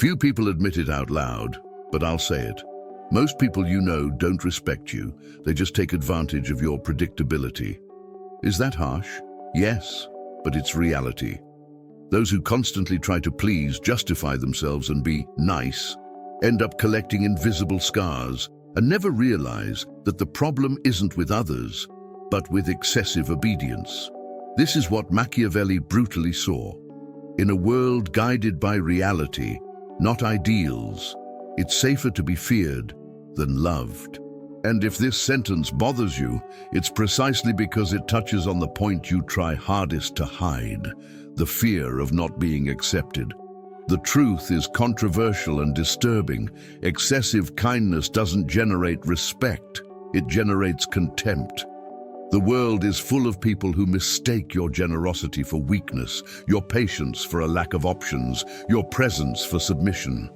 Few people admit it out loud, but I'll say it. Most people you know don't respect you. They just take advantage of your predictability. Is that harsh? Yes, but it's reality. Those who constantly try to please, justify themselves and be nice end up collecting invisible scars and never realize that the problem isn't with others, but with excessive obedience. This is what Machiavelli brutally saw. In a world guided by reality, not ideals, it's safer to be feared than loved. And if this sentence bothers you, it's precisely because it touches on the point you try hardest to hide, the fear of not being accepted. The truth is controversial and disturbing. Excessive kindness doesn't generate respect, it generates contempt. The world is full of people who mistake your generosity for weakness, your patience for a lack of options, your presence for submission.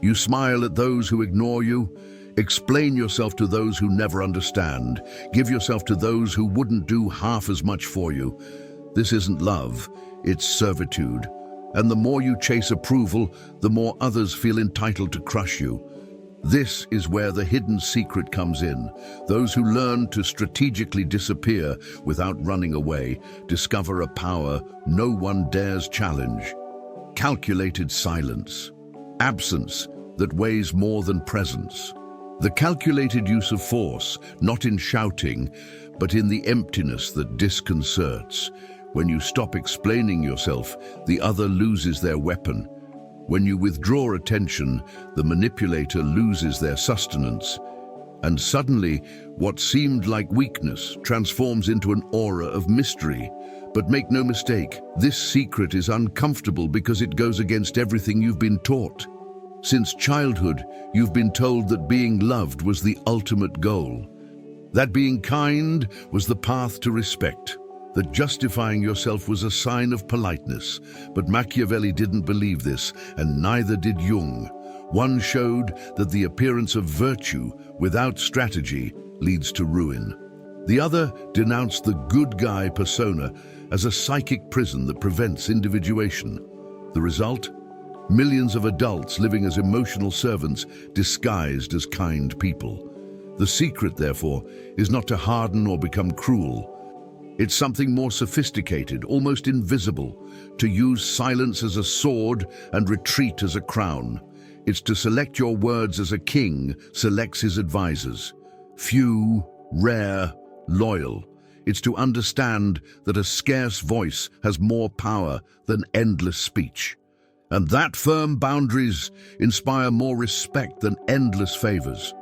You smile at those who ignore you. Explain yourself to those who never understand. Give yourself to those who wouldn't do half as much for you. This isn't love, it's servitude. And the more you chase approval, the more others feel entitled to crush you. This is where the hidden secret comes in. Those who learn to strategically disappear without running away discover a power no one dares challenge. Calculated silence. Absence that weighs more than presence. The calculated use of force, not in shouting, but in the emptiness that disconcerts. When you stop explaining yourself, the other loses their weapon. When you withdraw attention, the manipulator loses their sustenance. And suddenly, what seemed like weakness transforms into an aura of mystery. But make no mistake, this secret is uncomfortable because it goes against everything you've been taught. Since childhood, you've been told that being loved was the ultimate goal, that being kind was the path to respect, that justifying yourself was a sign of politeness. But Machiavelli didn't believe this, and neither did Jung. One showed that the appearance of virtue without strategy leads to ruin. The other denounced the good guy persona as a psychic prison that prevents individuation. The result? Millions of adults living as emotional servants disguised as kind people. The secret, therefore, is not to harden or become cruel. It's something more sophisticated, almost invisible, to use silence as a sword and retreat as a crown. It's to select your words as a king selects his advisors. Few, rare, loyal. It's to understand that a scarce voice has more power than endless speech. And that firm boundaries inspire more respect than endless favors.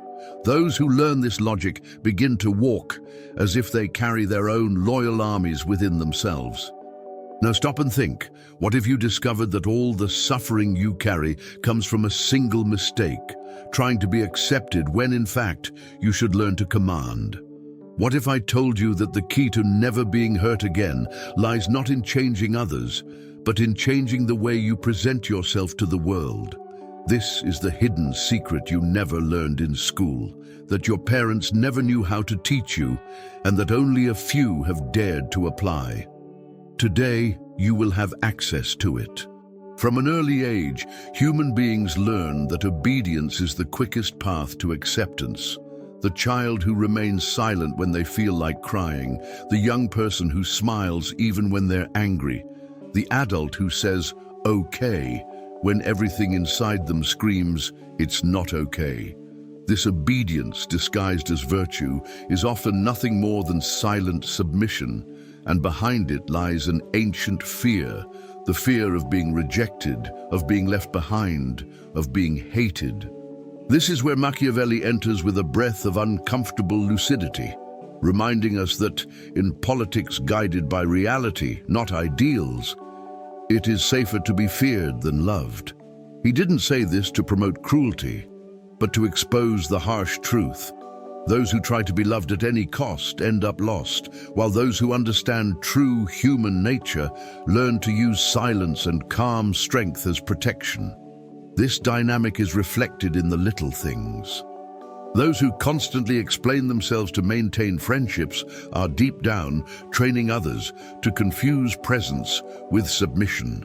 Those who learn this logic begin to walk as if they carry their own loyal armies within themselves. Now stop and think. What if you discovered that all the suffering you carry comes from a single mistake, trying to be accepted when in fact you should learn to command? What if I told you that the key to never being hurt again lies not in changing others, but in changing the way you present yourself to the world? This is the hidden secret you never learned in school, that your parents never knew how to teach you, and that only a few have dared to apply. Today, you will have access to it. From an early age, human beings learn that obedience is the quickest path to acceptance. The child who remains silent when they feel like crying, the young person who smiles even when they're angry, the adult who says, "okay," when everything inside them screams, "it's not okay." This obedience, disguised as virtue, is often nothing more than silent submission, and behind it lies an ancient fear, the fear of being rejected, of being left behind, of being hated. This is where Machiavelli enters with a breath of uncomfortable lucidity, reminding us that in politics guided by reality, not ideals, it is safer to be feared than loved. He didn't say this to promote cruelty, but to expose the harsh truth. Those who try to be loved at any cost end up lost, while those who understand true human nature learn to use silence and calm strength as protection. This dynamic is reflected in the little things. Those who constantly explain themselves to maintain friendships are deep down training others to confuse presence with submission.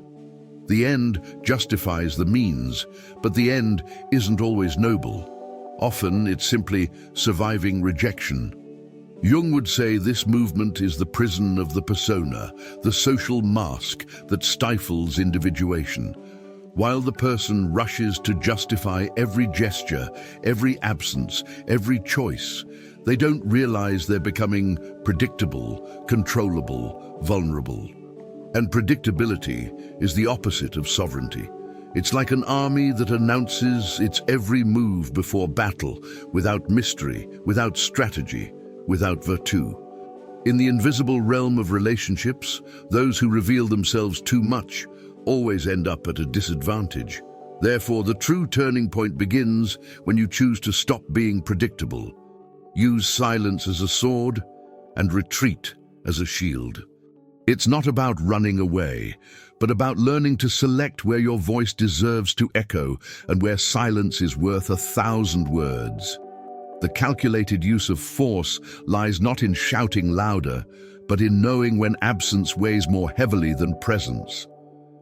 The end justifies the means, but the end isn't always noble. Often it's simply surviving rejection. Jung would say this movement is the prison of the persona, the social mask that stifles individuation. While the person rushes to justify every gesture, every absence, every choice, they don't realize they're becoming predictable, controllable, vulnerable. And predictability is the opposite of sovereignty. It's like an army that announces its every move before battle, without mystery, without strategy, without virtue. In the invisible realm of relationships, those who reveal themselves too much always end up at a disadvantage. Therefore, the true turning point begins when you choose to stop being predictable. Use silence as a sword and retreat as a shield. It's not about running away, but about learning to select where your voice deserves to echo and where silence is worth 1,000 words. The calculated use of force lies not in shouting louder, but in knowing when absence weighs more heavily than presence.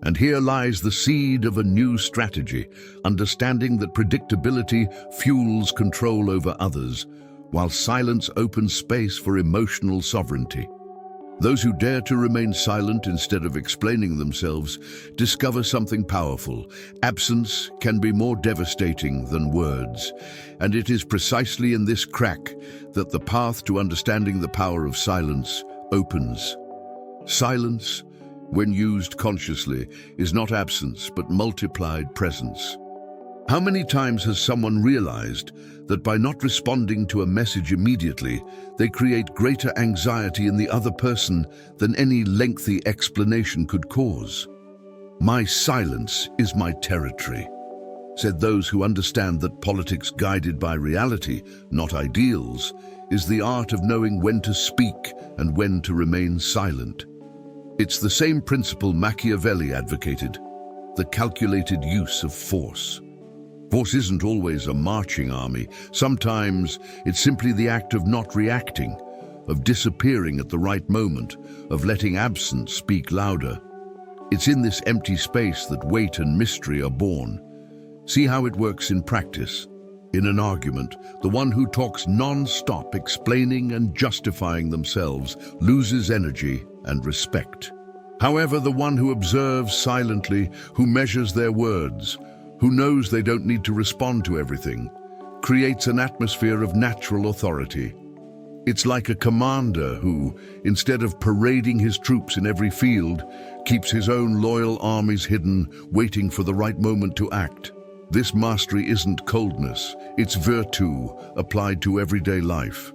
And here lies the seed of a new strategy, understanding that predictability fuels control over others, while silence opens space for emotional sovereignty. Those who dare to remain silent instead of explaining themselves discover something powerful. Absence can be more devastating than words, and it is precisely in this crack that the path to understanding the power of silence opens. Silence, when used consciously, is not absence but multiplied presence. How many times has someone realized that by not responding to a message immediately, they create greater anxiety in the other person than any lengthy explanation could cause? "My silence is my territory," said those who understand that politics guided by reality, not ideals, is the art of knowing when to speak and when to remain silent. It's the same principle Machiavelli advocated, the calculated use of force. Force isn't always a marching army. Sometimes it's simply the act of not reacting, of disappearing at the right moment, of letting absence speak louder. It's in this empty space that weight and mystery are born. See how it works in practice. In an argument, the one who talks non-stop, explaining and justifying themselves, loses energy and respect. However, the one who observes silently, who measures their words, who knows they don't need to respond to everything, creates an atmosphere of natural authority. It's like a commander who, instead of parading his troops in every field, keeps his own loyal armies hidden, waiting for the right moment to act. This mastery isn't coldness, it's virtue applied to everyday life.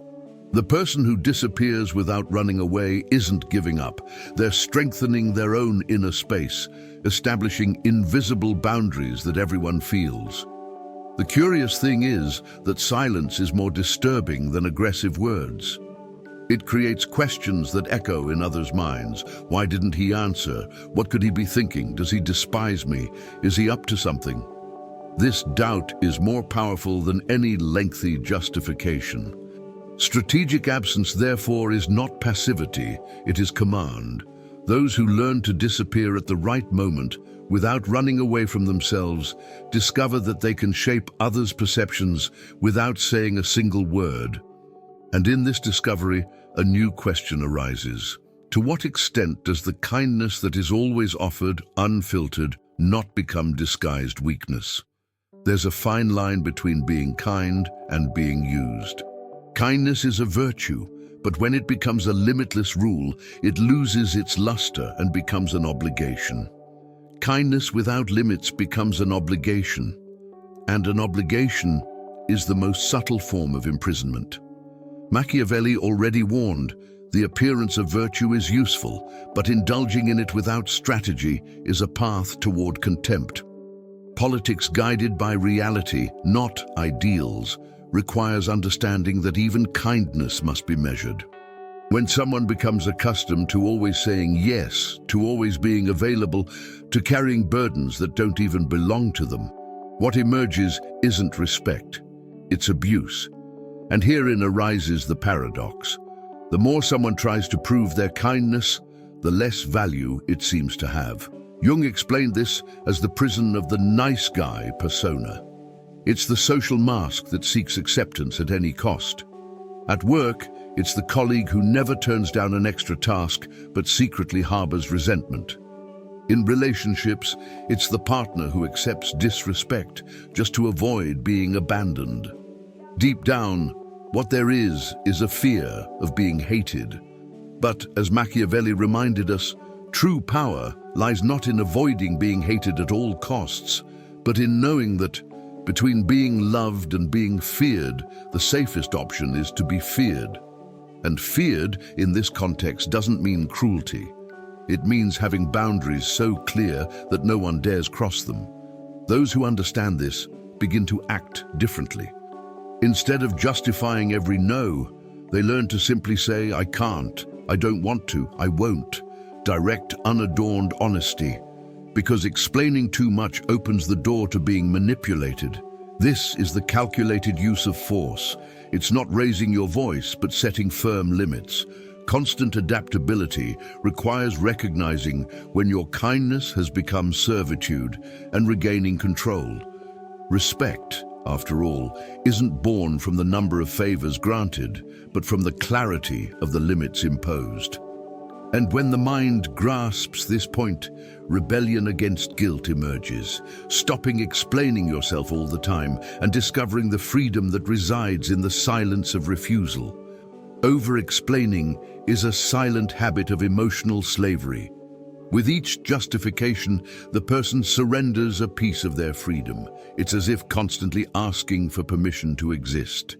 The person who disappears without running away isn't giving up. They're strengthening their own inner space, establishing invisible boundaries that everyone feels. The curious thing is that silence is more disturbing than aggressive words. It creates questions that echo in others' minds. Why didn't he answer? What could he be thinking? Does he despise me? Is he up to something? This doubt is more powerful than any lengthy justification. Strategic absence, therefore, is not passivity, it is command. Those who learn to disappear at the right moment, without running away from themselves, discover that they can shape others' perceptions without saying a single word. And in this discovery, a new question arises. To what extent does the kindness that is always offered, unfiltered, not become disguised weakness? There's a fine line between being kind and being used. Kindness is a virtue, but when it becomes a limitless rule, it loses its luster and becomes an obligation. Kindness without limits becomes an obligation, and an obligation is the most subtle form of imprisonment. Machiavelli already warned, the appearance of virtue is useful, but indulging in it without strategy is a path toward contempt. Politics guided by reality, not ideals, requires understanding that even kindness must be measured. When someone becomes accustomed to always saying yes, to always being available, to carrying burdens that don't even belong to them, what emerges isn't respect, it's abuse. And herein arises the paradox. The more someone tries to prove their kindness, the less value it seems to have. Jung explained this as the prison of the nice guy persona. It's the social mask that seeks acceptance at any cost. At work, it's the colleague who never turns down an extra task but secretly harbors resentment. In relationships, it's the partner who accepts disrespect just to avoid being abandoned. Deep down, what there is a fear of being hated. But, as Machiavelli reminded us, true power lies not in avoiding being hated at all costs, but in knowing that, between being loved and being feared, the safest option is to be feared. And feared, in this context, doesn't mean cruelty. It means having boundaries so clear that no one dares cross them. Those who understand this begin to act differently. Instead of justifying every no, they learn to simply say, I can't, I don't want to, I won't. Direct, unadorned honesty. Because explaining too much opens the door to being manipulated. This is the calculated use of force. It's not raising your voice, but setting firm limits. Constant adaptability requires recognizing when your kindness has become servitude and regaining control. Respect, after all, isn't born from the number of favors granted, but from the clarity of the limits imposed. And when the mind grasps this point, rebellion against guilt emerges, stopping explaining yourself all the time and discovering the freedom that resides in the silence of refusal. Over-explaining is a silent habit of emotional slavery. With each justification, the person surrenders a piece of their freedom. It's as if constantly asking for permission to exist.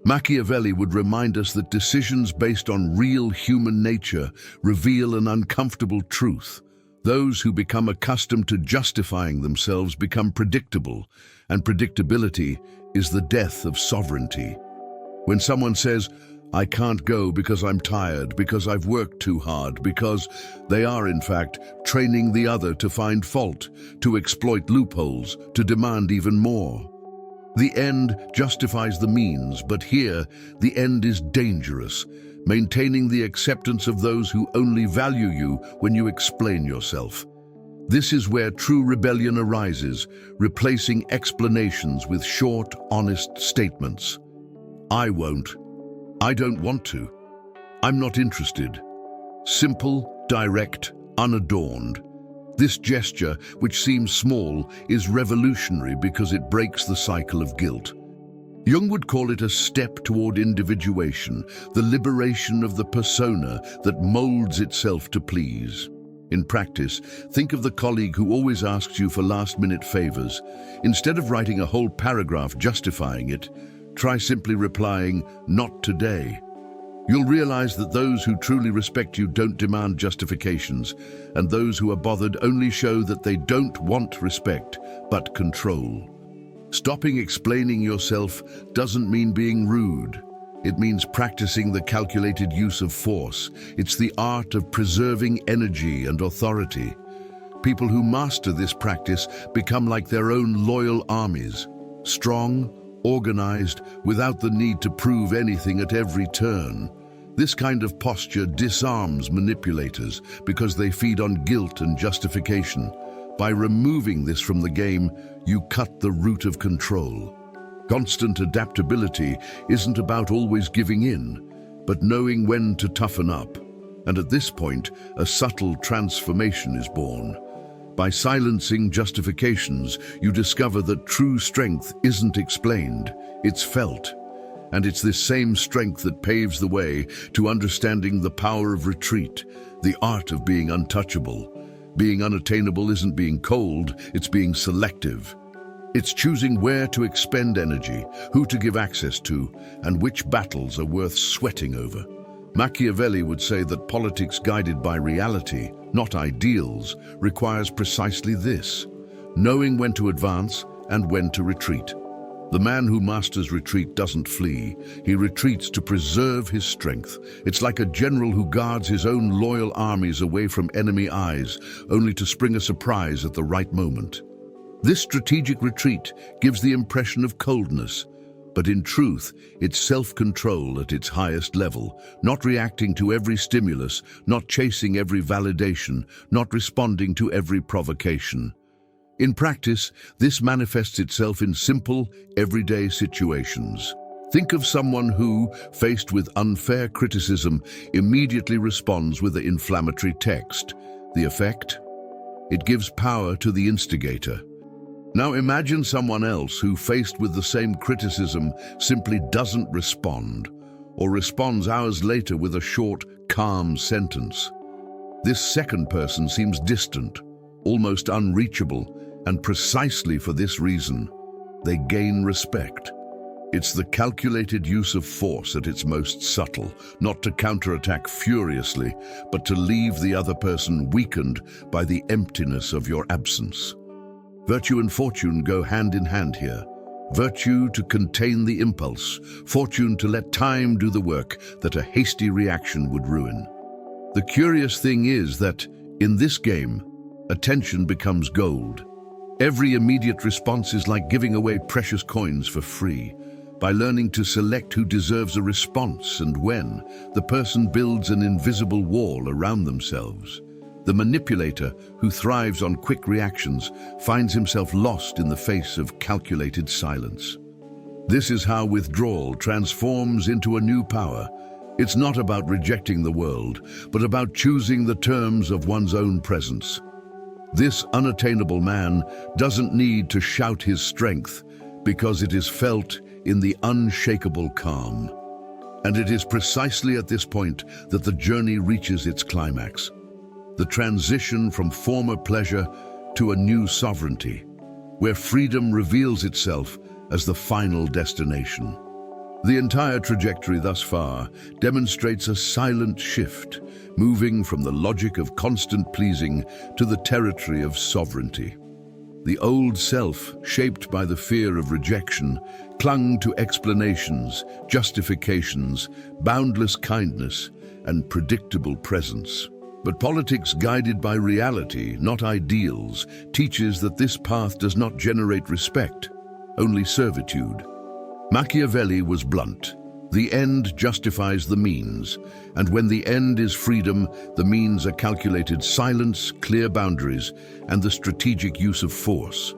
Machiavelli would remind us that decisions based on real human nature reveal an uncomfortable truth. Those who become accustomed to justifying themselves become predictable, and predictability is the death of sovereignty. When someone says, I can't go because I'm tired, because I've worked too hard, because they are, in fact, training the other to find fault, to exploit loopholes, to demand even more. The end justifies the means, but here, the end is dangerous, maintaining the acceptance of those who only value you when you explain yourself. This is where true rebellion arises, replacing explanations with short, honest statements. I won't. I don't want to. I'm not interested. Simple, direct, unadorned. This gesture, which seems small, is revolutionary because it breaks the cycle of guilt. Jung would call it a step toward individuation, the liberation of the persona that molds itself to please. In practice, think of the colleague who always asks you for last-minute favors. Instead of writing a whole paragraph justifying it, try simply replying, "Not today." You'll realize that those who truly respect you don't demand justifications, and those who are bothered only show that they don't want respect, but control. Stopping explaining yourself doesn't mean being rude. It means practicing the calculated use of force. It's the art of preserving energy and authority. People who master this practice become like their own loyal armies, strong, organized, without the need to prove anything at every turn. This kind of posture disarms manipulators because they feed on guilt and justification. By removing this from the game, you cut the root of control. Constant adaptability isn't about always giving in, but knowing when to toughen up. And at this point, a subtle transformation is born. By silencing justifications, you discover that true strength isn't explained, it's felt. And it's this same strength that paves the way to understanding the power of retreat, the art of being untouchable. Being unattainable isn't being cold, it's being selective. It's choosing where to expend energy, who to give access to, and which battles are worth sweating over. Machiavelli would say that politics guided by reality, not ideals, requires precisely this: knowing when to advance and when to retreat. The man who masters retreat doesn't flee, he retreats to preserve his strength. It's like a general who guards his own loyal armies away from enemy eyes, only to spring a surprise at the right moment. This strategic retreat gives the impression of coldness, but in truth, it's self-control at its highest level, not reacting to every stimulus, not chasing every validation, not responding to every provocation. In practice, this manifests itself in simple, everyday situations. Think of someone who, faced with unfair criticism, immediately responds with an inflammatory text. The effect? It gives power to the instigator. Now imagine someone else who, faced with the same criticism, simply doesn't respond, or responds hours later with a short, calm sentence. This second person seems distant, almost unreachable, and precisely for this reason, they gain respect. It's the calculated use of force at its most subtle, not to counterattack furiously, but to leave the other person weakened by the emptiness of your absence. Virtue and fortune go hand in hand here. Virtue to contain the impulse, fortune to let time do the work that a hasty reaction would ruin. The curious thing is that, in this game, attention becomes gold. Every immediate response is like giving away precious coins for free. By learning to select who deserves a response and when, the person builds an invisible wall around themselves. The manipulator, who thrives on quick reactions, finds himself lost in the face of calculated silence. This is how withdrawal transforms into a new power. It's not about rejecting the world, but about choosing the terms of one's own presence. This unattainable man doesn't need to shout his strength, because it is felt in the unshakable calm. And it is precisely at this point that the journey reaches its climax. The transition from former pleasure to a new sovereignty, where freedom reveals itself as the final destination. The entire trajectory thus far demonstrates a silent shift, moving from the logic of constant pleasing to the territory of sovereignty. The old self, shaped by the fear of rejection, clung to explanations, justifications, boundless kindness, and predictable presence. But politics guided by reality, not ideals, teaches that this path does not generate respect, only servitude. Machiavelli was blunt. The end justifies the means, and when the end is freedom, the means are calculated silence, clear boundaries, and the strategic use of force.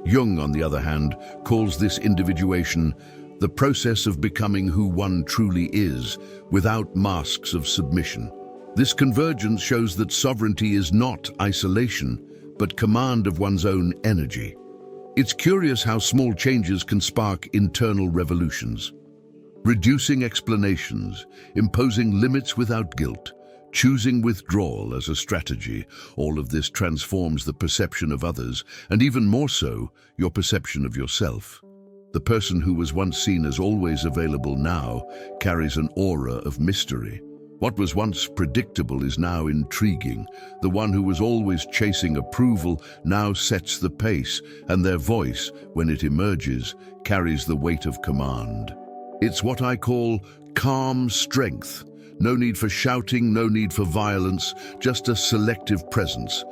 Jung, on the other hand, calls this individuation the process of becoming who one truly is, without masks of submission. This convergence shows that sovereignty is not isolation, but command of one's own energy. It's curious how small changes can spark internal revolutions. Reducing explanations, imposing limits without guilt, choosing withdrawal as a strategy, all of this transforms the perception of others, and even more so, your perception of yourself. The person who was once seen as always available now carries an aura of mystery. What was once predictable is now intriguing. The one who was always chasing approval now sets the pace, and their voice, when it emerges, carries the weight of command. It's what I call calm strength. No need for shouting, no need for violence, just a selective presence.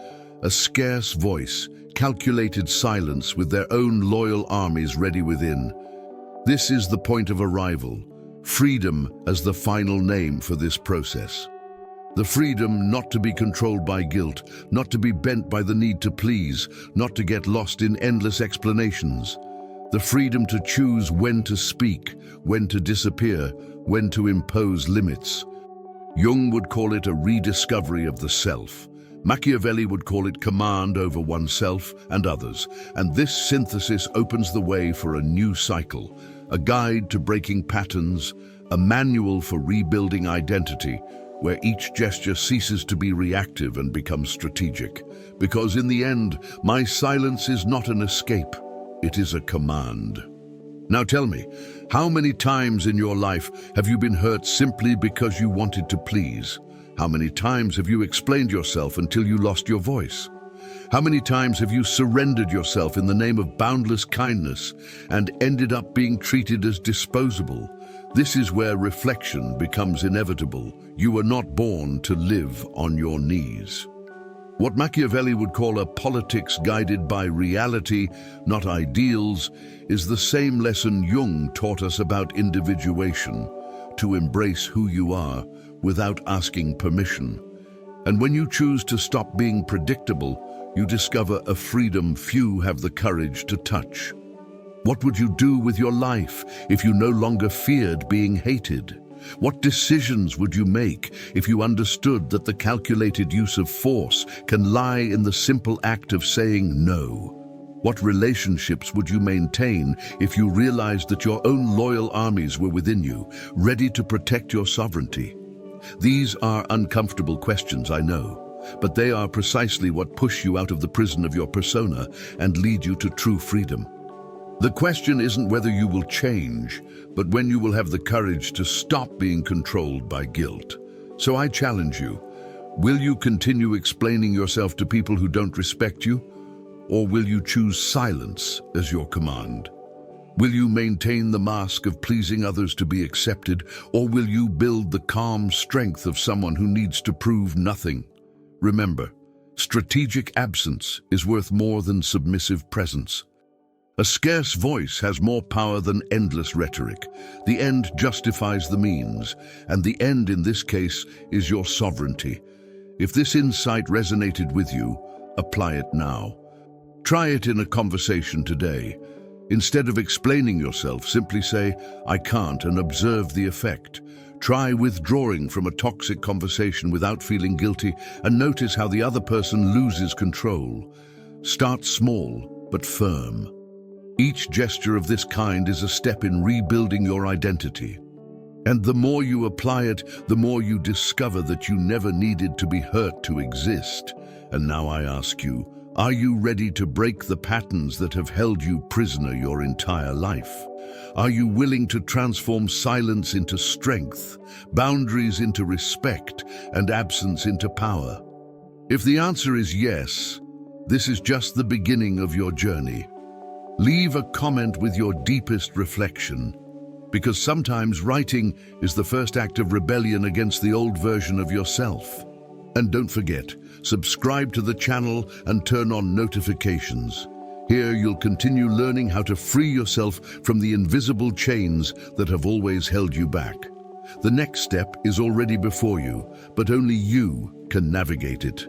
A scarce voice, calculated silence with their own loyal armies ready within. This is the point of arrival. Freedom as the final name for this process. The freedom not to be controlled by guilt, not to be bent by the need to please, not to get lost in endless explanations. The freedom to choose when to speak, when to disappear, when to impose limits. Jung would call it a rediscovery of the self. Machiavelli would call it command over oneself and others, and this synthesis opens the way for a new cycle, a guide to breaking patterns, a manual for rebuilding identity, where each gesture ceases to be reactive and becomes strategic. Because in the end, my silence is not an escape, it is a command. Now tell me, how many times in your life have you been hurt simply because you wanted to please? How many times have you explained yourself until you lost your voice? How many times have you surrendered yourself in the name of boundless kindness and ended up being treated as disposable? This is where reflection becomes inevitable. You were not born to live on your knees. What Machiavelli would call a politics guided by reality, not ideals, is the same lesson Jung taught us about individuation, to embrace who you are without asking permission. And when you choose to stop being predictable, you discover a freedom few have the courage to touch. What would you do with your life if you no longer feared being hated? What decisions would you make if you understood that the calculated use of force can lie in the simple act of saying no? What relationships would you maintain if you realized that your own loyal armies were within you, ready to protect your sovereignty? These are uncomfortable questions, I know, but they are precisely what push you out of the prison of your persona and lead you to true freedom. The question isn't whether you will change, but when you will have the courage to stop being controlled by guilt. So I challenge you, will you continue explaining yourself to people who don't respect you? Or will you choose silence as your command? Will you maintain the mask of pleasing others to be accepted, or will you build the calm strength of someone who needs to prove nothing? Remember, strategic absence is worth more than submissive presence. A scarce voice has more power than endless rhetoric. The end justifies the means, and the end in this case is your sovereignty. If this insight resonated with you, apply it now. Try it in a conversation today. Instead of explaining yourself, simply say, "I can't," and observe the effect. Try withdrawing from a toxic conversation without feeling guilty, and notice how the other person loses control. Start small, but firm. Each gesture of this kind is a step in rebuilding your identity. And the more you apply it, the more you discover that you never needed to be hurt to exist. And now I ask you, are you ready to break the patterns that have held you prisoner your entire life? Are you willing to transform silence into strength, boundaries into respect, and absence into power? If the answer is yes, this is just the beginning of your journey. Leave a comment with your deepest reflection, because sometimes writing is the first act of rebellion against the old version of yourself. And don't forget, subscribe to the channel and turn on notifications. Here you'll continue learning how to free yourself from the invisible chains that have always held you back. The next step is already before you, but only you can navigate it.